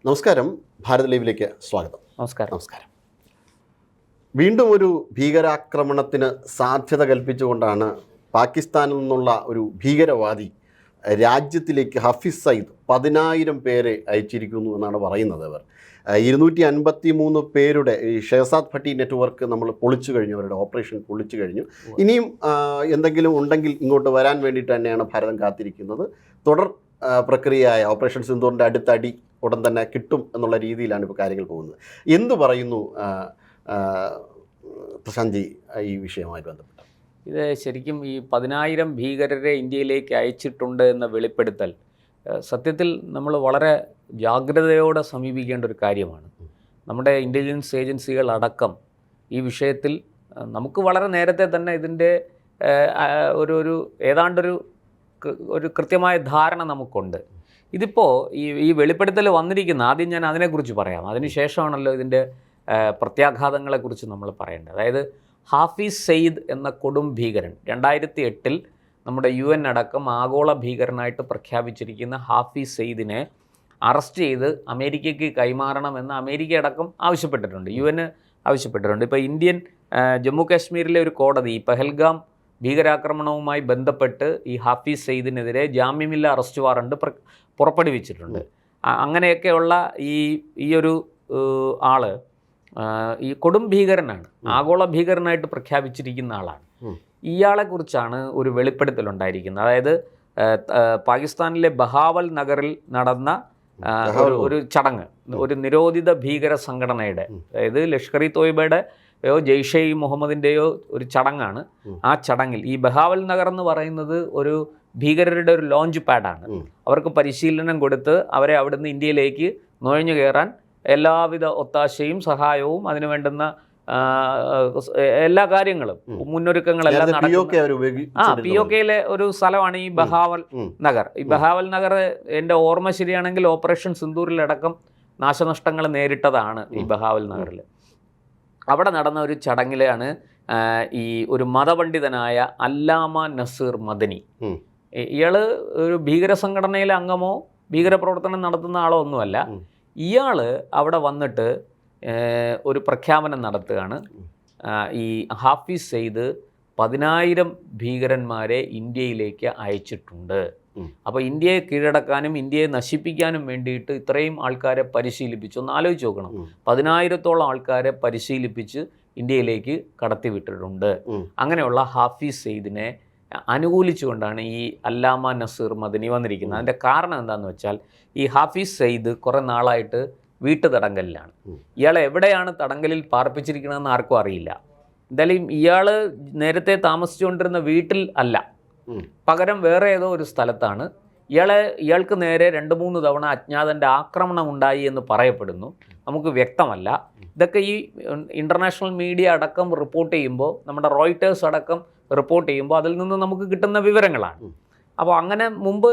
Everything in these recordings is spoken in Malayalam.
നമസ്കാരം, ഭാരത് ലൈവിലേക്ക് സ്വാഗതം. നമസ്കാരം. വീണ്ടും ഒരു ഭീകരാക്രമണത്തിന് സാധ്യത കൽപ്പിച്ചുകൊണ്ടാണ് പാകിസ്ഥാനിൽ നിന്നുള്ള ഒരു ഭീകരവാദി രാജ്യത്തിലേക്ക് ഹഫീസ് സയ്യിദ് 10,000 പേരെ അയച്ചിരിക്കുന്നു എന്നാണ് പറയുന്നത്. അവർ 253 പേരുടെ ഈ ഷെഹസാദ് ഭട്ടി നെറ്റ്വർക്ക് നമ്മൾ പൊളിച്ചു കഴിഞ്ഞു, അവരുടെ ഓപ്പറേഷൻ പൊളിച്ചു കഴിഞ്ഞു. ഇനിയും എന്തെങ്കിലും ഉണ്ടെങ്കിൽ ഇങ്ങോട്ട് വരാൻ വേണ്ടിയിട്ട് തന്നെയാണ് ഭാരതം കാത്തിരിക്കുന്നത്. തുടർ പ്രക്രിയയായ ഓപ്പറേഷൻ സിന്ദൂറിൻ്റെ അടുത്തടി ഉടൻ തന്നെ കിട്ടും എന്നുള്ള രീതിയിലാണ് ഇപ്പോൾ കാര്യങ്ങൾ പോകുന്നത്. എന്തു പറയുന്നു പ്രശാന്ത് ജി ഈ വിഷയവുമായി ബന്ധപ്പെട്ട്? ഇത് ശരിക്കും ഈ 10,000 ഭീകരരെ ഇന്ത്യയിലേക്ക് അയച്ചിട്ടുണ്ട് എന്ന വെളിപ്പെടുത്തൽ സത്യത്തിൽ നമ്മൾ വളരെ ജാഗ്രതയോടെ സമീപിക്കേണ്ട ഒരു കാര്യമാണ്. നമ്മുടെ ഇൻ്റലിജൻസ് ഏജൻസികൾ അടക്കം ഈ വിഷയത്തിൽ നമുക്ക് വളരെ നേരത്തെ തന്നെ ഇതിൻ്റെ ഏതാണ്ടൊരു കൃത്യമായ ധാരണ നമുക്കുണ്ട്. ഇതിപ്പോൾ ഈ വെളിപ്പെടുത്തൽ വന്നിരിക്കുന്ന, ആദ്യം ഞാൻ അതിനെക്കുറിച്ച് പറയാം, അതിനുശേഷമാണല്ലോ ഇതിൻ്റെ പ്രത്യാഘാതങ്ങളെക്കുറിച്ച് നമ്മൾ പറയേണ്ടത്. അതായത് ഹാഫീസ് സയ്യിദ് എന്ന കൊടും ഭീകരൻ 2008 നമ്മുടെ UN അടക്കം ആഗോള ഭീകരനായിട്ട് പ്രഖ്യാപിച്ചിരിക്കുന്ന ഹാഫീസ് സയ്യിദിനെ അറസ്റ്റ് ചെയ്ത് അമേരിക്കയ്ക്ക് കൈമാറണമെന്ന് അമേരിക്ക അടക്കം ആവശ്യപ്പെട്ടിട്ടുണ്ട്, UN ആവശ്യപ്പെട്ടിട്ടുണ്ട്. ഇപ്പോൾ ഇന്ത്യൻ ജമ്മു കാശ്മീരിലെ ഒരു കോടതി പഹൽഗാം ഭീകരാക്രമണവുമായി ബന്ധപ്പെട്ട് ഈ ഹാഫീസ് സയ്യിദിനെതിരെ ജാമ്യമില്ലാ അറസ്റ്റ് വാറണ്ട് പുറപ്പെടുവിച്ചിട്ടുണ്ട്. അങ്ങനെയൊക്കെയുള്ള ഈ ഒരു ആള് ഈ കൊടും ഭീകരനാണ്, ആഗോള ഭീകരനായിട്ട് പ്രഖ്യാപിച്ചിരിക്കുന്ന ആളാണ്. ഇയാളെക്കുറിച്ചാണ് ഒരു വെളിപ്പെടുത്തലുണ്ടായിരിക്കുന്നത്. അതായത് പാകിസ്ഥാനിലെ ബഹാവൽ നഗറിൽ നടന്ന ഒരു ചടങ്ങ്, ഒരു നിരോധിത ഭീകര സംഘടനയുടെ, അതായത് ലഷ്കർ ഇ തോയ്ബയുടെയോ ജെയ്ഷെ ഇ മുഹമ്മദിൻ്റെയോ ഒരു ചടങ്ങാണ്. ആ ചടങ്ങിൽ ഈ ബഹാവൽ നഗർ എന്ന് പറയുന്നത് ഒരു ഭീകരരുടെ ഒരു ലോഞ്ച് പാഡാണ്. അവർക്ക് പരിശീലനം കൊടുത്ത് അവരെ അവിടുന്ന് ഇന്ത്യയിലേക്ക് നുഴഞ്ഞു കയറാൻ എല്ലാവിധ ഒത്താശയും സഹായവും അതിനു വേണ്ടുന്ന എല്ലാ കാര്യങ്ങളും മുന്നൊരുക്കങ്ങളെല്ലാം നടക്കുന്ന POKയിലെ ഒരു സ്ഥലമാണ് ഈ ബഹാവൽ നഗർ. ഈ ബഹാവൽ നഗർ എൻ്റെ ഓർമ്മ ശരിയാണെങ്കിൽ ഓപ്പറേഷൻ സിന്ദൂറിലടക്കം നാശനഷ്ടങ്ങൾ നേരിട്ടതാണ് ഈ ബഹാവൽ നഗറിൽ. അവിടെ നടന്ന ഒരു ചടങ്ങിലാണ് ഈ ഒരു മതപണ്ഡിതനായ അല്ലാമ നസീർ മദനി, ഇയാൾ ഒരു ഭീകര സംഘടനയിലെ അംഗമോ ഭീകരപ്രവർത്തനം നടത്തുന്ന ആളോ ഒന്നുമല്ല. ഇയാൾ അവിടെ വന്നിട്ട് ഒരു പ്രഖ്യാപനം നടത്തുകയാണ്. ഈ ഹാഫീസ് സയ്യിദ് 10,000 ഭീകരന്മാരെ ഇന്ത്യയിലേക്ക് അയച്ചിട്ടുണ്ട്. അപ്പോൾ ഇന്ത്യയെ കീഴടക്കാനും ഇന്ത്യയെ നശിപ്പിക്കാനും വേണ്ടിയിട്ട് ഇത്രയും ആൾക്കാരെ പരിശീലിപ്പിച്ചു. ഒന്ന് ആലോചിച്ച് നോക്കണം, 10,000-ഓളം ആൾക്കാരെ പരിശീലിപ്പിച്ച് ഇന്ത്യയിലേക്ക് കടത്തിവിട്ടിട്ടുണ്ട്. അങ്ങനെയുള്ള ഹാഫീസ് സയ്യിദിനെ അനുകൂലിച്ചുകൊണ്ടാണ് ഈ അല്ലാമ നസീർ മദനി വന്നിരിക്കുന്നത്. അതിൻ്റെ കാരണം എന്താണെന്ന് വെച്ചാൽ, ഈ ഹാഫീസ് സയ്യിദ് കുറേ നാളായിട്ട് വീട്ടുതടങ്കലിലാണ്. ഇയാളെ എവിടെയാണ് തടങ്കലിൽ പാർപ്പിച്ചിരിക്കണമെന്ന് ആർക്കും അറിയില്ല. എന്തായാലും ഇയാൾ നേരത്തെ താമസിച്ചുകൊണ്ടിരുന്ന വീട്ടിൽ അല്ല, പകരം വേറെ ഏതോ ഒരു സ്ഥലത്താണ്. ഇയാൾക്ക് നേരെ 2-3 തവണ അജ്ഞാതൻ്റെ ആക്രമണം ഉണ്ടായി എന്ന് പറയപ്പെടുന്നു. നമുക്ക് വ്യക്തമല്ല. ഇതൊക്കെ ഈ ഇൻ്റർനാഷണൽ മീഡിയ അടക്കം റിപ്പോർട്ട് ചെയ്യുമ്പോൾ, നമ്മുടെ റോയിട്ടേഴ്സ് അടക്കം റിപ്പോർട്ട് ചെയ്യുമ്പോൾ അതിൽ നിന്ന് നമുക്ക് കിട്ടുന്ന വിവരങ്ങളാണ്. അപ്പോൾ അങ്ങനെ മുമ്പ്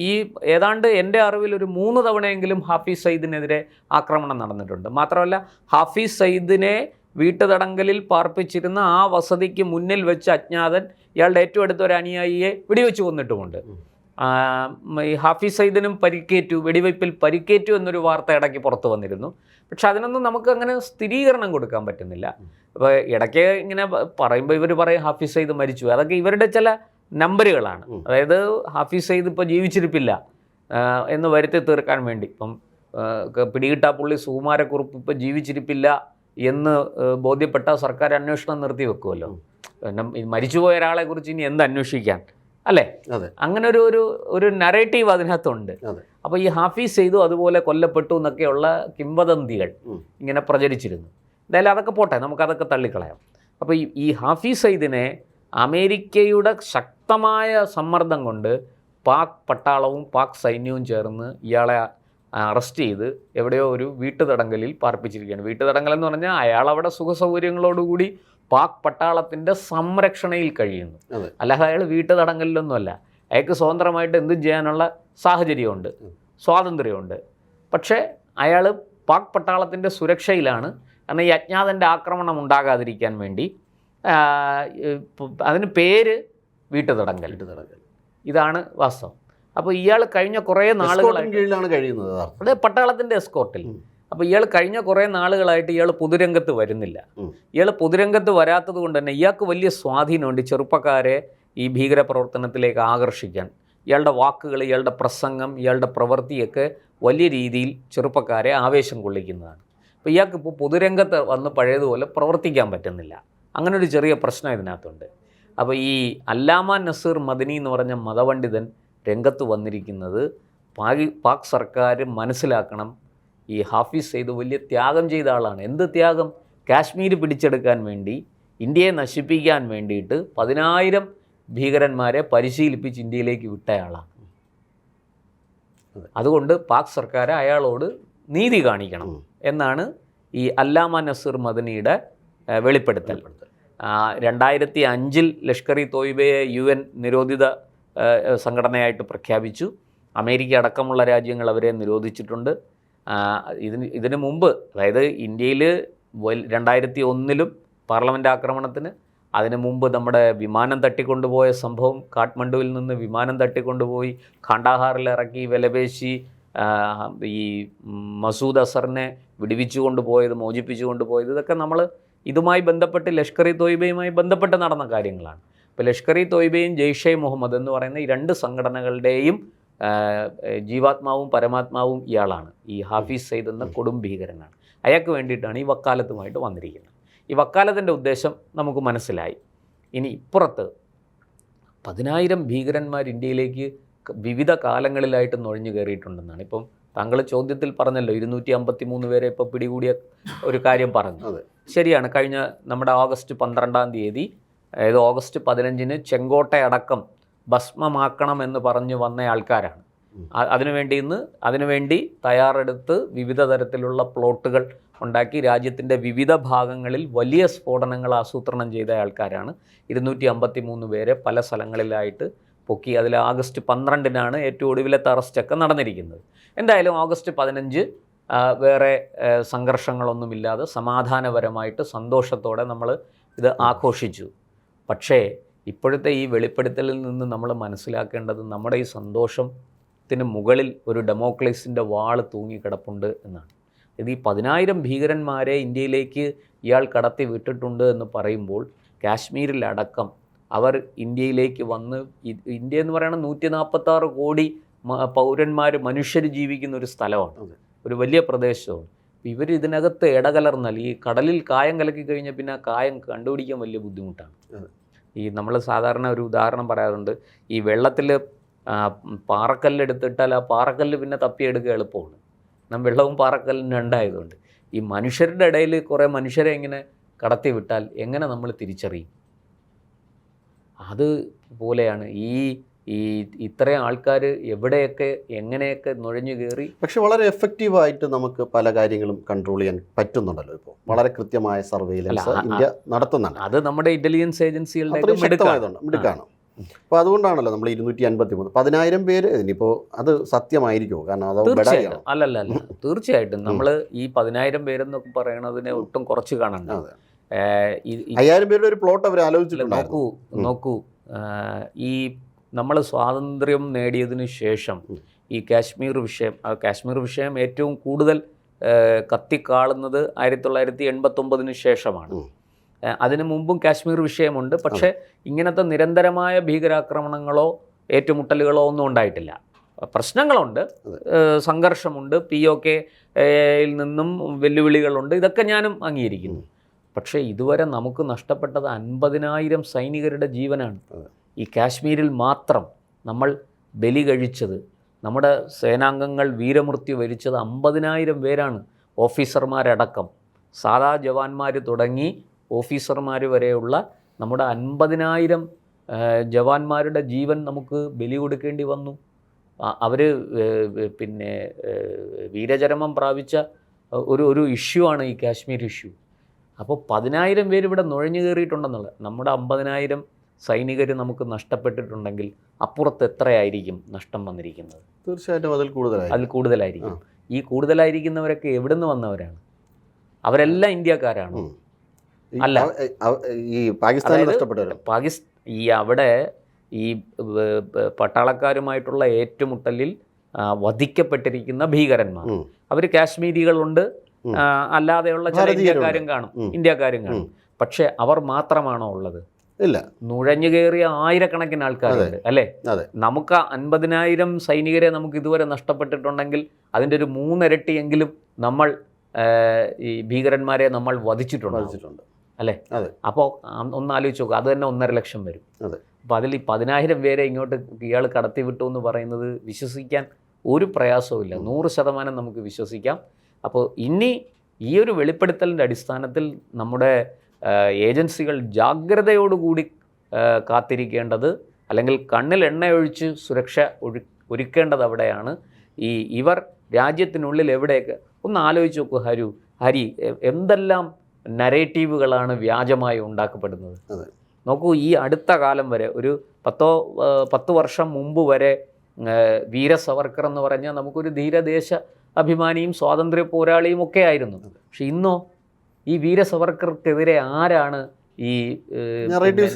ഈ ഏതാണ്ട് എൻ്റെ അറിവിൽ ഒരു 3 തവണയെങ്കിലും ഹാഫീസ് സയ്യിദിനെതിരെ ആക്രമണം നടന്നിട്ടുണ്ട്. മാത്രമല്ല, ഹാഫീസ് സയ്യിദിനെ വീട്ടുതടങ്കലിൽ പാർപ്പിച്ചിരുന്ന ആ വസതിക്ക് മുന്നിൽ വെച്ച് അജ്ഞാതൻ ഇയാളുടെ ഏറ്റവും അടുത്ത ഒരു അനുയായിയെ വെടിവെച്ച് കൊന്നിട്ടുമുണ്ട്. ഈ ഹാഫീസ് സയ്യിദിനും പരിക്കേറ്റു, വെടിവയ്പ്പിൽ പരിക്കേറ്റു എന്നൊരു വാർത്ത ഇടയ്ക്ക് പുറത്തു വന്നിരുന്നു. പക്ഷെ അതിനൊന്നും നമുക്ക് അങ്ങനെ സ്ഥിരീകരണം കൊടുക്കാൻ പറ്റുന്നില്ല. അപ്പോൾ ഇടയ്ക്ക് ഇങ്ങനെ പറയുമ്പോൾ ഇവർ പറയും ഹാഫീസ് സയ്യിദ് മരിച്ചു. അതൊക്കെ ഇവരുടെ ചില നമ്പറുകളാണ്. അതായത് ഹാഫീസ് സയ്യിദ് ഇപ്പോൾ ജീവിച്ചിരിപ്പില്ല എന്ന് വരുത്തി തീർക്കാൻ വേണ്ടി, ഇപ്പം പിടികിട്ടാ പുള്ളി സുകുമാരക്കുറുപ്പ് ഇപ്പോൾ ജീവിച്ചിരിപ്പില്ല എന്ന് ബോധ്യപ്പെട്ട സർക്കാർ അന്വേഷണം നിർത്തി വെക്കുമല്ലോ. പിന്നെ മരിച്ചുപോയ ഒരാളെ കുറിച്ച് ഇനി എന്ത് അന്വേഷിക്കാൻ, അല്ലേ? അങ്ങനെ ഒരു നറേറ്റീവ് അതിനകത്തുണ്ട്. അപ്പോൾ ഈ ഹാഫീസ് സയ്യിദും അതുപോലെ കൊല്ലപ്പെട്ടു എന്നൊക്കെയുള്ള കിംവദന്തികൾ ഇങ്ങനെ പ്രചരിച്ചിരുന്നു. എന്തായാലും അതൊക്കെ പോട്ടെ, നമുക്കതൊക്കെ തള്ളിക്കളയാം. അപ്പോൾ ഈ ഹാഫീസ് സയ്യിദിനെ അമേരിക്കയുടെ ശക്തമായ സമ്മർദ്ദം കൊണ്ട് പാക് പട്ടാളവും പാക് സൈന്യവും ചേർന്ന് ഇയാളെ അറസ്റ്റ് ചെയ്ത് എവിടെയോ ഒരു വീട്ടുതടങ്കലിൽ പാർപ്പിച്ചിരിക്കുകയാണ്. വീട്ടുതടങ്കൽ എന്ന് പറഞ്ഞാൽ അയാൾ അവിടെ സുഖസൗകര്യങ്ങളോടുകൂടി പാക് പട്ടാളത്തിൻ്റെ സംരക്ഷണയിൽ കഴിയുന്നു. അല്ലാതെ അയാൾ വീട്ടുതടങ്കലിലൊന്നുമല്ല. അയാൾക്ക് സ്വതന്ത്രമായിട്ട് എന്തും ചെയ്യാനുള്ള സാഹചര്യമുണ്ട്, സ്വാതന്ത്ര്യമുണ്ട്. പക്ഷേ അയാൾ പാക് പട്ടാളത്തിൻ്റെ സുരക്ഷയിലാണ്. കാരണം ഈ അജ്ഞാതൻ്റെ ആക്രമണം ഉണ്ടാകാതിരിക്കാൻ വേണ്ടി അതിന് പേര് വീട്ടുതടങ്കൽ. ഇതാണ് വാസ്തവം. അപ്പോൾ ഇയാൾ കഴിഞ്ഞ കുറേ നാളുകളായിട്ട് കീഴിലാണ് കഴിയുന്നത്. അതെ, പട്ടാളത്തിൻ്റെ എസ്കോർട്ടിൽ. അപ്പോൾ ഇയാൾ കഴിഞ്ഞ കുറേ നാളുകളായിട്ട് ഇയാൾ പൊതുരംഗത്ത് വരുന്നില്ല. ഇയാൾ പൊതുരംഗത്ത് വരാത്തത് കൊണ്ട് തന്നെ ഇയാൾക്ക് വലിയ സ്വാധീനമുണ്ട് ചെറുപ്പക്കാരെ ഈ ഭീകരപ്രവർത്തനത്തിലേക്ക് ആകർഷിക്കാൻ. ഇയാളുടെ വാക്കുകൾ, ഇയാളുടെ പ്രസംഗം, ഇയാളുടെ പ്രവൃത്തിയൊക്കെ വലിയ രീതിയിൽ ചെറുപ്പക്കാരെ ആവേശം കൊള്ളിക്കുന്നതാണ്. അപ്പോൾ ഇയാൾക്ക് ഇപ്പോൾ പൊതുരംഗത്ത് വന്ന് പഴയതുപോലെ പ്രവർത്തിക്കാൻ പറ്റുന്നില്ല. അങ്ങനെ ഒരു ചെറിയ പ്രശ്നം ഇതിനകത്തുണ്ട്. അപ്പോൾ ഈ അല്ലാമ നസീർ മദനി എന്ന് പറഞ്ഞ മതപണ്ഡിതൻ രംഗത്ത് വന്നിരിക്കുന്നത് പാക് സർക്കാർ മനസ്സിലാക്കണം, ഈ ഹാഫിസ് സയ്യിദ് വലിയ ത്യാഗം ചെയ്ത ആളാണ്. എന്ത് ത്യാഗം? കാശ്മീർ പിടിച്ചെടുക്കാൻ വേണ്ടി, ഇന്ത്യയെ നശിപ്പിക്കാൻ വേണ്ടിയിട്ട് 10,000 ഭീകരന്മാരെ പരിശീലിപ്പിച്ച് ഇന്ത്യയിലേക്ക് വിട്ടയാളാണ്. അതുകൊണ്ട് പാക് സർക്കാർ അയാളോട് നീതി കാണിക്കണം എന്നാണ് ഈ അല്ലാമ നസീർ മദനിയുടെ വെളിപ്പെടുത്തൽ. 2005 ലഷ്കർ ഇ തോയ്ബയെ UN നിരോധിത സംഘടനയായിട്ട് പ്രഖ്യാപിച്ചു. അമേരിക്ക അടക്കമുള്ള രാജ്യങ്ങൾ അവരെ നിരോധിച്ചിട്ടുണ്ട്. ഇതിന് മുമ്പ്, അതായത് ഇന്ത്യയിൽ 2001 പാർലമെൻറ്റ് ആക്രമണത്തിന്, അതിനു മുമ്പ് നമ്മുടെ വിമാനം തട്ടിക്കൊണ്ടുപോയ സംഭവം, കാഠ്മണ്ഡുവിൽ നിന്ന് വിമാനം തട്ടിക്കൊണ്ടുപോയി ഖാണ്ടാഹാറിൽ ഇറക്കി വിലപേശി ഈ മസൂദ് അസറിനെ വിടുവിച്ചു കൊണ്ടുപോയത്, മോചിപ്പിച്ചു കൊണ്ടുപോയത്, ഇതൊക്കെ നമ്മൾ ഇതുമായി ബന്ധപ്പെട്ട് ലഷ്കർ ഇ തോയ്ബയുമായി ബന്ധപ്പെട്ട് നടന്ന കാര്യങ്ങളാണ്. ഇപ്പോൾ ലഷ്കർ ഇ തോയ്ബയും ജെയ്ഷെ മുഹമ്മദ് എന്ന് പറയുന്ന ഈ 2 സംഘടനകളുടെയും ജീവാത്മാവും പരമാത്മാവും ഇയാളാണ്. ഈ ഹാഫിസ് സയ്യിദ് എന്ന കൊടും ഭീകരനാണ്. അയാൾക്ക് വേണ്ടിയിട്ടാണ് ഈ വക്കാലത്തുമായിട്ട് വന്നിരിക്കുന്നത്. ഈ വക്കാലത്തിൻ്റെ ഉദ്ദേശം നമുക്ക് മനസ്സിലായി. ഇനി ഇപ്പുറത്ത് 10,000 ഭീകരന്മാർ ഇന്ത്യയിലേക്ക് വിവിധ കാലങ്ങളിലായിട്ട് നുഴഞ്ഞു കയറിയിട്ടുണ്ടെന്നാണ്. ഇപ്പം താങ്കൾ ചോദ്യത്തിൽ പറഞ്ഞല്ലോ 253 പേരെ ഇപ്പോൾ പിടികൂടിയ ഒരു കാര്യം പറഞ്ഞു. ശരിയാണ്. കഴിഞ്ഞ നമ്മുടെ ഓഗസ്റ്റ് 12-ാം തീയതി, അതായത് ഓഗസ്റ്റ് 15-ന് ചെങ്കോട്ടയടക്കം ഭസ്മമാക്കണമെന്ന് പറഞ്ഞ് വന്ന ആൾക്കാരാണ്. അതിനുവേണ്ടി തയ്യാറെടുത്ത് വിവിധ തരത്തിലുള്ള പ്ലോട്ടുകൾ ഉണ്ടാക്കി രാജ്യത്തിൻ്റെ വിവിധ ഭാഗങ്ങളിൽ വലിയ സ്ഫോടനങ്ങൾ ആസൂത്രണം ചെയ്ത ആൾക്കാരാണ്. 253 പേരെ പല സ്ഥലങ്ങളിലായിട്ട് പൊക്കി. അതിൽ ആഗസ്റ്റ് 12-നാണ് ഏറ്റവും ഒടുവിലത്തെ അറസ്റ്റൊക്കെ നടന്നിരിക്കുന്നത്. എന്തായാലും ഓഗസ്റ്റ് 15 വേറെ സംഘർഷങ്ങളൊന്നുമില്ലാതെ സമാധാനപരമായിട്ട് സന്തോഷത്തോടെ നമ്മൾ ഇത് ആഘോഷിച്ചു. പക്ഷേ ഇപ്പോഴത്തെ ഈ വെളിപ്പെടുത്തലിൽ നിന്ന് നമ്മൾ മനസ്സിലാക്കേണ്ടത് നമ്മുടെ ഈ സന്തോഷത്തിന് മുകളിൽ ഒരു ഡെമോക്രസിൻ്റെ വാൾ തൂങ്ങിക്കിടപ്പുണ്ട് എന്നാണ്. ഇത് ഈ 10,000 ഭീകരന്മാരെ ഇന്ത്യയിലേക്ക് ഇയാൾ കടത്തി വിട്ടിട്ടുണ്ട് എന്ന് പറയുമ്പോൾ കാശ്മീരിലടക്കം അവർ ഇന്ത്യയിലേക്ക് വന്ന്, ഇന്ത്യ എന്ന് പറയുന്നത് 146 കോടി പൗരന്മാർ, മനുഷ്യർ ജീവിക്കുന്ന ഒരു സ്ഥലമാണ്, ഒരു വലിയ പ്രദേശമാണ്. ഇവർ ഇതിനകത്ത് ഇടകലർന്നാൽ, ഈ കടലിൽ കായം കലക്കി കഴിഞ്ഞാൽ പിന്നെ ആ കായം കണ്ടുപിടിക്കാൻ വലിയ ബുദ്ധിമുട്ടാണ്. ഈ നമ്മൾ സാധാരണ ഒരു ഉദാഹരണം പറയാറുണ്ട്, ഈ വെള്ളത്തിൽ പാറക്കല്ലെടുത്തിട്ടാൽ ആ പാറക്കല്ല് പിന്നെ തപ്പിയെടുക്കുക എളുപ്പമാണ്. വെള്ളവും പാറക്കല്ലും രണ്ടായതുകൊണ്ട് ഈ മനുഷ്യരുടെ ഇടയിൽ കുറേ മനുഷ്യരെ ഇങ്ങനെ കടത്തി വിട്ടാൽ എങ്ങനെ നമ്മൾ തിരിച്ചറിയും? അതുപോലെയാണ് ഈ ഇത്രയും ആൾക്കാർ എവിടെയൊക്കെ എങ്ങനെയൊക്കെ നുഴഞ്ഞു കയറി. പക്ഷെ വളരെ എഫക്റ്റീവായിട്ട് നമുക്ക് പല കാര്യങ്ങളും കൺട്രോൾ ചെയ്യാൻ പറ്റുന്നുണ്ടല്ലോ. ഇപ്പോൾ വളരെ കൃത്യമായ സർവെയിലൻസ് ഇന്ത്യ നടത്തുന്നുണ്ട്. അത് നമ്മുടെ ഇന്റലിജൻസ് ഏജൻസികളുടെ മിടുക്കാണ്. അപ്പോൾ അതുകൊണ്ടാണല്ലോ നമ്മൾ 253 10,000 പേര്. ഇനിയിപ്പോൾ അത് സത്യമായിരിക്കുമോ? കാരണം അത് അല്ല തീർച്ചയായിട്ടും നമ്മൾ ഈ 10,000 പേരെന്നൊക്കെ പറയണതിനെ ഒട്ടും കുറച്ച് കാണണ്ട. 5,000 പേരുടെ ഒരു പ്ലോട്ട് അവർ ആലോചിച്ചിട്ടുണ്ട്. നോക്കൂ ഈ നമ്മൾ സ്വാതന്ത്ര്യം നേടിയതിനു ശേഷം ഈ കാശ്മീർ വിഷയം ഏറ്റവും കൂടുതൽ കത്തിക്കാളുന്നത് 1989 ശേഷമാണ്. അതിനു മുമ്പും കാശ്മീർ വിഷയമുണ്ട്. പക്ഷേ ഇങ്ങനത്തെ നിരന്തരമായ ഭീകരാക്രമണങ്ങളോ ഏറ്റുമുട്ടലുകളോ ഒന്നും ഉണ്ടായിട്ടില്ല. പ്രശ്നങ്ങളുണ്ട്, സംഘർഷമുണ്ട്, POKയിൽ നിന്നും വെല്ലുവിളികളുണ്ട്, ഇതൊക്കെ ഞാനും അംഗീകരിക്കുന്നു. പക്ഷേ ഇതുവരെ നമുക്ക് നഷ്ടപ്പെട്ടത് 50,000 സൈനികരുടെ ജീവനാണ്. ഈ കാശ്മീരിൽ മാത്രം നമ്മൾ ബലി കഴിച്ചത്, നമ്മുടെ സേനാംഗങ്ങൾ വീരമൃത്യു വരിച്ചത് 50,000 പേരാണ്. ഓഫീസർമാരടക്കം, സാധാ ജവാന്മാർ തുടങ്ങി ഓഫീസർമാർ വരെയുള്ള നമ്മുടെ 50,000 ജവാന്മാരുടെ ജീവൻ നമുക്ക് ബലി കൊടുക്കേണ്ടി വന്നു. അവർ പിന്നെ വീരചരമം പ്രാപിച്ച ഒരു ഇഷ്യൂ ആണ് ഈ കാശ്മീർ ഇഷ്യൂ. അപ്പോൾ 10,000 പേര് ഇവിടെ നുഴഞ്ഞു കയറിയിട്ടുണ്ടെന്നുള്ളത്, നമ്മുടെ 50,000 സൈനികർ നമുക്ക് നഷ്ടപ്പെട്ടിട്ടുണ്ടെങ്കിൽ അപ്പുറത്ത് എത്രയായിരിക്കും നഷ്ടം വന്നിരിക്കുന്നത്? തീർച്ചയായിട്ടും അതിൽ കൂടുതലായിരിക്കും. ഈ കൂടുതലായിരിക്കുന്നവരൊക്കെ എവിടെ നിന്ന് വന്നവരാണ്? അവരെല്ലാം ഇന്ത്യക്കാരാണ്. അല്ല, ഈ പാകിസ്ഥാൻ അവിടെ ഈ പട്ടാളക്കാരുമായിട്ടുള്ള ഏറ്റുമുട്ടലിൽ വധിക്കപ്പെട്ടിരിക്കുന്ന ഭീകരന്മാർ. അവർ കാശ്മീരികളുണ്ട്, അല്ലാതെയുള്ള ചില ഇന്ത്യക്കാരും കാണും, പക്ഷെ അവർ മാത്രമാണോ ഉള്ളത്? ഇല്ല, നുഴഞ്ഞു കയറിയ ആയിരക്കണക്കിന് ആൾക്കാരുണ്ട് അല്ലേ? നമുക്ക് 50,000 സൈനികരെ നമുക്ക് ഇതുവരെ നഷ്ടപ്പെട്ടിട്ടുണ്ടെങ്കിൽ അതിൻ്റെ ഒരു 3 ഇരട്ടിയെങ്കിലും നമ്മൾ ഈ ഭീകരന്മാരെ നമ്മൾ വധിച്ചിട്ടുണ്ട് അല്ലേ? അപ്പോൾ ഒന്നാലോചിച്ച് നോക്കുക, അത് തന്നെ 1.5 ലക്ഷം വരും. അപ്പോൾ അതിൽ ഈ 10,000 പേരെ ഇങ്ങോട്ട് ഇയാൾ കടത്തി വിട്ടു എന്ന് പറയുന്നത് വിശ്വസിക്കാൻ ഒരു പ്രയാസവുമില്ല. 100% നമുക്ക് വിശ്വസിക്കാം. അപ്പോൾ ഇനി ഈ ഒരു വെളിപ്പെടുത്തലിൻ്റെ അടിസ്ഥാനത്തിൽ നമ്മുടെ ഏജൻസികൾ ജാഗ്രതയോടുകൂടി കാത്തിരിക്കേണ്ടത്, അല്ലെങ്കിൽ കണ്ണിൽ എണ്ണയൊഴിച്ച് സുരക്ഷ ഒരുക്കേണ്ടത് അവിടെയാണ്. ഇവർ രാജ്യത്തിനുള്ളിൽ എവിടെയൊക്കെ ഒന്ന് ആലോചിച്ച് നോക്കൂ ഹരി, എന്തെല്ലാം നരേറ്റീവുകളാണ് വ്യാജമായി ഉണ്ടാക്കപ്പെടുന്നത്. നോക്കൂ, ഈ അടുത്ത കാലം വരെ ഒരു 10 വർഷം മുമ്പ് വരെ വീര സവർക്കർ എന്ന് പറഞ്ഞാൽ നമുക്കൊരു ധീരദേശ അഭിമാനിയും സ്വാതന്ത്ര്യ പോരാളിയും ഒക്കെ ആയിരുന്നു. പക്ഷെ ഇന്നോ ഈ വീര സവർക്കർക്കെതിരെ ആരാണ് ഈ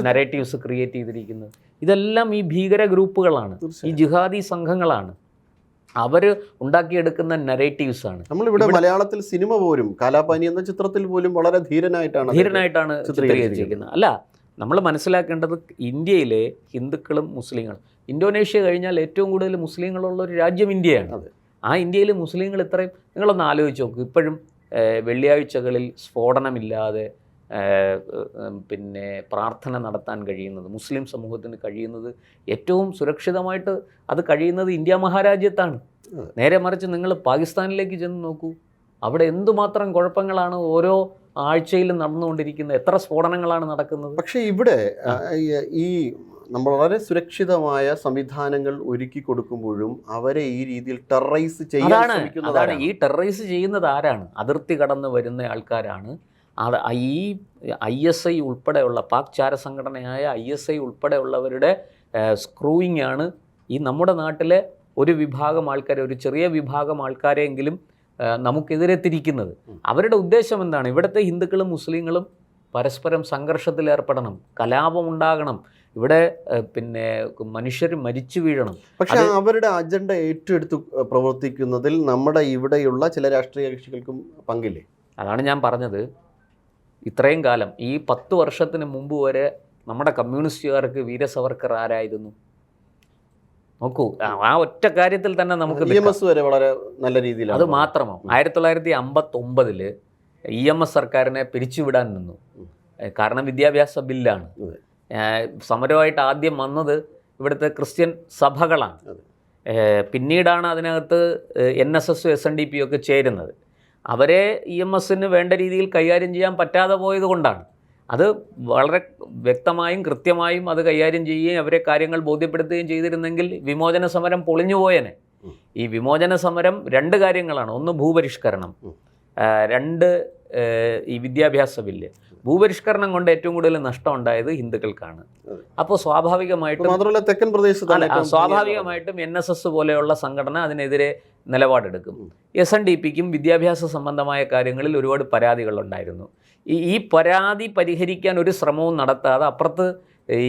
നരേറ്റീവ്സ് ക്രിയേറ്റ് ചെയ്തിരിക്കുന്നത്? ഇതെല്ലാം ഈ ഭീകര ഗ്രൂപ്പുകളാണ്, ഈ ജിഹാദി സംഘങ്ങളാണ്. അവർ ഉണ്ടാക്കിയെടുക്കുന്ന നരേറ്റീവ്സാണ്. നമ്മളിവിടെ മലയാളത്തിൽ സിനിമ പോലും കാലാപാനി എന്ന ചിത്രത്തിൽ പോലും വളരെ ധീരനായിട്ടാണ് ചിത്രീകരിച്ചിരിക്കുന്നത്. അല്ല, നമ്മൾ മനസ്സിലാക്കേണ്ടത് ഇന്ത്യയിലെ ഹിന്ദുക്കളും മുസ്ലിങ്ങളും, ഇന്തോനേഷ്യ കഴിഞ്ഞാൽ ഏറ്റവും കൂടുതൽ മുസ്ലിങ്ങളുള്ള ഒരു രാജ്യം ഇന്ത്യയാണ്. ആ ഇന്ത്യയിൽ മുസ്ലിങ്ങൾ ഇത്രയും, നിങ്ങളൊന്ന് ആലോചിച്ച് നോക്കൂ, ഇപ്പോഴും വെള്ളിയാഴ്ചകളിൽ സ്ഫോടനമില്ലാതെ പിന്നെ പ്രാർത്ഥന നടത്താൻ കഴിയുന്നത്, മുസ്ലിം സമൂഹത്തിന് കഴിയുന്നത്, ഏറ്റവും സുരക്ഷിതമായിട്ട് അത് കഴിയുന്നത് ഇന്ത്യ മഹാരാജ്യത്താണ്. നേരെ മറിച്ച് നിങ്ങൾ പാകിസ്ഥാനിലേക്ക് ചെന്ന് നോക്കൂ, അവിടെ എന്തുമാത്രം കുഴപ്പങ്ങളാണ് ഓരോ ആഴ്ചയിലും നടന്നുകൊണ്ടിരിക്കുന്നത്, എത്ര സ്ഫോടനങ്ങളാണ് നടക്കുന്നത്. പക്ഷേ ഇവിടെ ഈ നമ്മൾ വളരെ സുരക്ഷിതമായ സംവിധാനങ്ങൾ ഒരുക്കി കൊടുക്കുമ്പോഴും അവരെ ഈ രീതിയിൽ ടെററൈസ് അതാണ് ഈ ടെററൈസ് ചെയ്യുന്നത് ആരാണ്? അതിർത്തി കടന്ന് വരുന്ന ആൾക്കാരാണ്. ഈ ISI ഉൾപ്പെടെയുള്ള പാക് ചാര സംഘടനയായ ISI ഉൾപ്പെടെയുള്ളവരുടെ സ്ക്രൂയിങ് ആണ് ഈ നമ്മുടെ നാട്ടിലെ ഒരു വിഭാഗം ആൾക്കാരെ, ഒരു ചെറിയ വിഭാഗം ആൾക്കാരെങ്കിലും നമുക്കെതിരെ തിരിക്കുന്നത്. അവരുടെ ഉദ്ദേശം എന്താണ്? ഇവിടുത്തെ ഹിന്ദുക്കളും മുസ്ലിങ്ങളും പരസ്പരം സംഘർഷത്തിലേർപ്പെടണം, കലാപമുണ്ടാകണം, ഇവിടെ പിന്നെ മനുഷ്യർ മരിച്ചു വീഴണം. പക്ഷേ അവരുടെ അജണ്ട ഏറ്റെടുത്ത് പ്രവർത്തിക്കുന്നതിൽ നമ്മുടെ ഇവിടെയുള്ള ചില രാഷ്ട്രീയ കക്ഷികൾക്കും പങ്കില്ലേ? അതാണ് ഞാൻ പറഞ്ഞത്. ഇത്രയും കാലം ഈ 10 വർഷത്തിന് മുമ്പ് വരെ നമ്മുടെ കമ്മ്യൂണിസ്റ്റുകാർക്ക് വീര സവർക്കർ ആരായിരുന്നു? നോക്കൂ, ആ ഒറ്റ കാര്യത്തിൽ തന്നെ നമുക്ക് വരെ വളരെ നല്ല രീതിയിൽ. അത് മാത്രമോ, 1959 EMS സർക്കാരിനെ പിരിച്ചുവിടാൻ നിന്നു. കാരണം വിദ്യാഭ്യാസ ബില്ലാണ്. സമരമായിട്ട് ആദ്യം വന്നത് ഇവിടുത്തെ ക്രിസ്ത്യൻ സഭകളാണ്. പിന്നീടാണ് അതിനകത്ത് NSS SNDP ഒക്കെ ചേരുന്നത്. അവരെ EMSന് വേണ്ട രീതിയിൽ കൈകാര്യം ചെയ്യാൻ പറ്റാതെ പോയത് കൊണ്ടാണ്. അത് വളരെ വ്യക്തമായും കൃത്യമായും അത് കൈകാര്യം ചെയ്യുകയും അവരെ കാര്യങ്ങൾ ബോധ്യപ്പെടുത്തുകയും ചെയ്തിരുന്നെങ്കിൽ വിമോചന സമരം പൊളിഞ്ഞു പോയേനെ. ഈ വിമോചന സമരം 2 കാര്യങ്ങളാണ്. ഒന്ന് ഭൂപരിഷ്കരണം, 2 ഈ വിദ്യാഭ്യാസ ബില്ല്. ഭൂപരിഷ്കരണം കൊണ്ട് ഏറ്റവും കൂടുതൽ നഷ്ടം ഉണ്ടായത് ഹിന്ദുക്കൾക്കാണ്. അപ്പോൾ സ്വാഭാവികമായിട്ടും NSS പോലെയുള്ള സംഘടന അതിനെതിരെ നിലപാടെടുക്കും. SNDPക്കും വിദ്യാഭ്യാസ സംബന്ധമായ കാര്യങ്ങളിൽ ഒരുപാട് പരാതികളുണ്ടായിരുന്നു. ഈ പരാതി പരിഹരിക്കാൻ ഒരു ശ്രമവും നടത്താതെ അപ്പുറത്ത്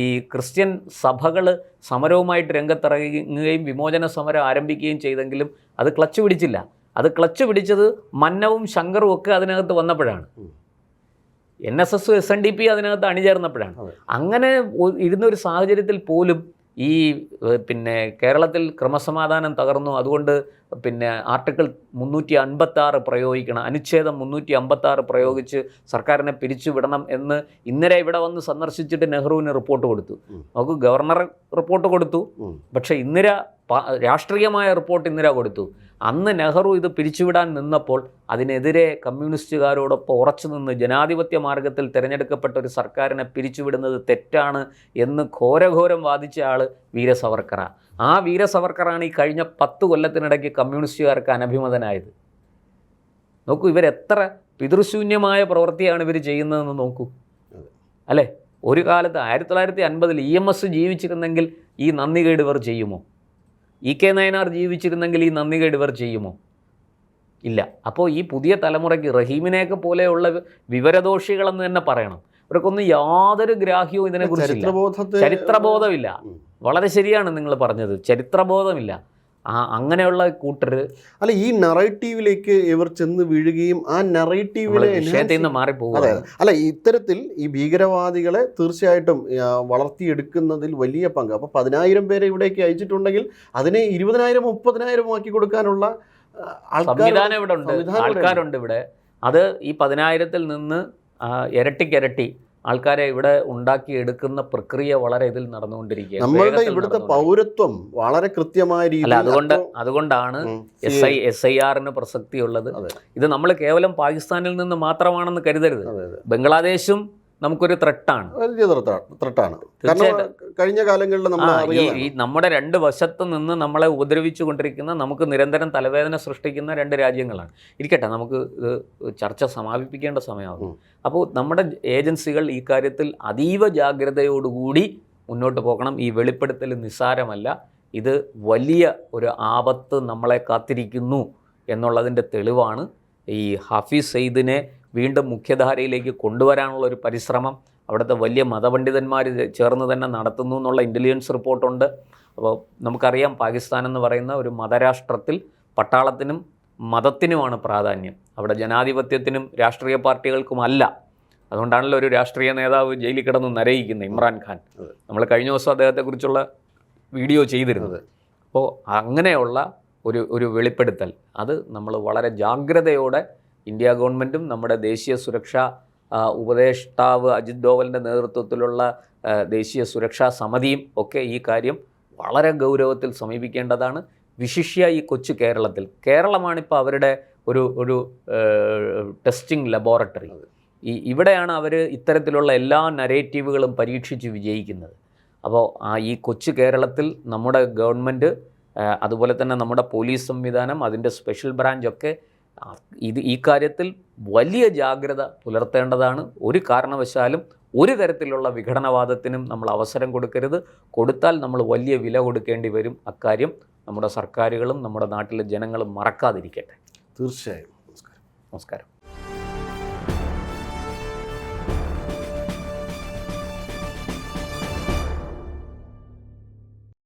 ഈ ക്രിസ്ത്യൻ സഭകൾ സമരവുമായിട്ട് രംഗത്തിറങ്ങുകയും വിമോചന സമരം ആരംഭിക്കുകയും ചെയ്തെങ്കിലും അത് ക്ലച്ച് പിടിച്ചില്ല. അത് ക്ലച്ച് പിടിച്ചത് മന്നവും ശങ്കറും ഒക്കെ അതിനകത്ത് വന്നപ്പോഴാണ്. NSS SNDP അതിനകത്ത് അണിചേർന്നപ്പോഴാണ്. അങ്ങനെ ഇരുന്നൊരു സാഹചര്യത്തിൽ പോലും ഈ പിന്നെ കേരളത്തിൽ ക്രമസമാധാനം തകർന്നു. അതുകൊണ്ട് പിന്നെ ആർട്ടിക്കിൾ 356 പ്രയോഗിക്കണം, അനുച്ഛേദം 356 പ്രയോഗിച്ച് സർക്കാരിനെ പിരിച്ചുവിടണം എന്ന് ഇന്നലെ ഇവിടെ വന്ന് സന്ദർശിച്ചിട്ട് നെഹ്റുവിന് റിപ്പോർട്ട് കൊടുത്തു. നമുക്ക് ഗവർണർ റിപ്പോർട്ട് കൊടുത്തു, പക്ഷേ ഇന്ദിര രാഷ്ട്രീയമായ റിപ്പോർട്ട് ഇന്ദിര കൊടുത്തു. അന്ന് നെഹ്റു ഇത് പിരിച്ചുവിടാൻ നിന്നപ്പോൾ അതിനെതിരെ കമ്മ്യൂണിസ്റ്റുകാരോടൊപ്പം ഉറച്ചു നിന്ന് ജനാധിപത്യ മാർഗത്തിൽ തിരഞ്ഞെടുക്കപ്പെട്ട ഒരു സർക്കാരിനെ പിരിച്ചുവിടുന്നത് തെറ്റാണ് എന്ന് ഘോരഘോരം വാദിച്ച ആൾ വീര സവർക്കറാണ്. ആ വീര സവർക്കറാണ് ഈ കഴിഞ്ഞ 10 കൊല്ലത്തിനിടയ്ക്ക് കമ്മ്യൂണിസ്റ്റുകാർക്ക് അനഭിമതനായത്. നോക്കൂ, ഇവരെത്ര പിതൃശൂന്യമായ പ്രവൃത്തിയാണ് ഇവർ ചെയ്യുന്നതെന്ന് നോക്കൂ അല്ലേ. ഒരു കാലത്ത് 1950 EMS ജീവിച്ചിരുന്നെങ്കിൽ ഈ നന്ദികേട് ഇവർ ചെയ്യുമോ? EK നയനാർ ജീവിച്ചിരുന്നെങ്കിൽ ഈ നന്ദികേട് ഇവർ ചെയ്യുമോ? ഇല്ല. അപ്പോൾ ഈ പുതിയ തലമുറയ്ക്ക് റഹീമിനെയൊക്കെ പോലെയുള്ള വിവരദോഷികളെന്ന് തന്നെ പറയണം. ഇവർക്കൊന്നും യാതൊരു ഗ്രാഹ്യവും ഇതിനെക്കുറിച്ചില്ല. ചരിത്രബോധമില്ല. വളരെ ശരിയാണ് നിങ്ങൾ പറഞ്ഞത്, ചരിത്രബോധമില്ല. അങ്ങനെയുള്ള കൂട്ടർ അല്ല, ഈ നറേറ്റീവിലേക്ക് ഇവർ ചെന്ന് വീഴുകയും ആ നറേറ്റീവിലെ വിഷയത്തിൽ നിന്ന് മാറിപ്പോകും. അതെ, അല്ല, ഇത്തരത്തിൽ ഈ ഭീകരവാദികളെ തീർച്ചയായിട്ടും വളർത്തിയെടുക്കുന്നതിൽ വലിയ പങ്ക്. അപ്പോൾ 10,000 പേരെ ഇവിടേക്ക് അയച്ചിട്ടുണ്ടെങ്കിൽ അതിനെ 20,000 30,000 ആക്കി കൊടുക്കാനുള്ള സംവിധാനം ഇവിടെ ഉണ്ട്, ആൾക്കാരുണ്ട് ഇവിടെ. അത് ഈ 10,000-ൽ നിന്ന് ഇരട്ടിക്കിരട്ടി ആൾക്കാരെ ഇവിടെ ഉണ്ടാക്കിയെടുക്കുന്ന പ്രക്രിയ വളരെ ഇതിൽ നടന്നുകൊണ്ടിരിക്കുകയാണ്. നമ്മളുടെ ഇവിടുത്തെ പൗരത്വം വളരെ കൃത്യമായ രീതിയിൽ, അതുകൊണ്ടാണ് SIR-ന് പ്രസക്തിയുള്ളത്. ഇത് നമ്മൾ കേവലം പാകിസ്ഥാനിൽ നിന്ന് മാത്രമാണെന്ന് കരുതരുത്. ബംഗ്ലാദേശും നമുക്കൊരു ത്രെട്ടാണ്, വലിയ ത്രെട്ടാണ്. കാരണം കഴിഞ്ഞ കാലങ്ങളിൽ ഈ നമ്മുടെ രണ്ട് വശത്ത് നിന്ന് നമ്മളെ ഉപദ്രവിച്ചു കൊണ്ടിരിക്കുന്ന, നമുക്ക് നിരന്തരം തലവേദന സൃഷ്ടിക്കുന്ന രണ്ട് രാജ്യങ്ങളാണ്. ഇരിക്കട്ടെ, നമുക്ക് ഇത് ചർച്ച സമാപിപ്പിക്കേണ്ട സമയമാകും. അപ്പോൾ നമ്മുടെ ഏജൻസികൾ ഈ കാര്യത്തിൽ അതീവ ജാഗ്രതയോടുകൂടി മുന്നോട്ട് പോകണം. ഈ വെളിപ്പെടുത്തൽ നിസ്സാരമല്ല, ഇത് വലിയ ഒരു ആപത്ത് നമ്മളെ കാത്തിരിക്കുന്നു എന്നുള്ളതിൻ്റെ തെളിവാണ്. ഈ ഹഫീസ് സയ്യിദിനെ വീണ്ടും മുഖ്യധാരയിലേക്ക് കൊണ്ടുവരാനുള്ള ഒരു പരിശ്രമം അവിടുത്തെ വലിയ മതപണ്ഡിതന്മാർ ചേർന്ന് തന്നെ നടത്തുന്നു എന്നുള്ള ഇൻ്റലിജൻസ് റിപ്പോർട്ടുണ്ട്. അപ്പോൾ നമുക്കറിയാം, പാകിസ്ഥാൻ എന്ന് പറയുന്ന ഒരു മതരാഷ്ട്രത്തിൽ പട്ടാളത്തിനും മതത്തിനുമാണ് പ്രാധാന്യം. അവിടെ ജനാധിപത്യത്തിനും രാഷ്ട്രീയ പാർട്ടികൾക്കുമല്ല. അതുകൊണ്ടാണല്ലോ ഒരു രാഷ്ട്രീയ നേതാവ് ജയിലിൽ കിടന്ന് നരയിക്കുന്നത്, ഇമ്രാൻഖാൻ. നമ്മൾ കഴിഞ്ഞ ദിവസം അദ്ദേഹത്തെക്കുറിച്ചുള്ള വീഡിയോ ചെയ്തിരുന്നത്. അപ്പോൾ അങ്ങനെയുള്ള ഒരു വെളിപ്പെടുത്തൽ, അത് നമ്മൾ വളരെ ജാഗ്രതയോടെ ഇന്ത്യ ഗവൺമെൻറ്റും നമ്മുടെ ദേശീയ സുരക്ഷാ ഉപദേഷ്ടാവ് അജിത് ഡോവലിൻ്റെ നേതൃത്വത്തിലുള്ള ദേശീയ സുരക്ഷാ സമിതിയും ഒക്കെ ഈ കാര്യം വളരെ ഗൗരവത്തിൽ സമീപിക്കേണ്ടതാണ്. വിശിഷ്യ ഈ കൊച്ചു കേരളമാണിപ്പോൾ അവരുടെ ഒരു ടെസ്റ്റിംഗ് ലബോറട്ടറി. ഇവിടെയാണ് അവർ ഇത്തരത്തിലുള്ള എല്ലാ നരേറ്റീവുകളും പരീക്ഷിച്ച് വിജയിക്കുന്നത്. അപ്പോൾ ഈ കൊച്ചു കേരളത്തിൽ നമ്മുടെ ഗവൺമെൻറ്, അതുപോലെ തന്നെ നമ്മുടെ പോലീസ് സംവിധാനം, അതിൻ്റെ സ്പെഷ്യൽ ബ്രാഞ്ചൊക്കെ ഈ കാര്യത്തിൽ വലിയ ജാഗ്രത പുലർത്തേണ്ടതാണ്. ഒരു കാരണവശാലും ഒരു തരത്തിലുള്ള വിഘടനവാദത്തിനും നമ്മൾ അവസരം കൊടുക്കരുത്. കൊടുത്താൽ നമ്മൾ വലിയ വില കൊടുക്കേണ്ടി വരും. അക്കാര്യം നമ്മുടെ സർക്കാരുകളും നമ്മുടെ നാട്ടിലെ ജനങ്ങളും മറക്കാതിരിക്കട്ടെ. തീർച്ചയായും. നമസ്കാരം.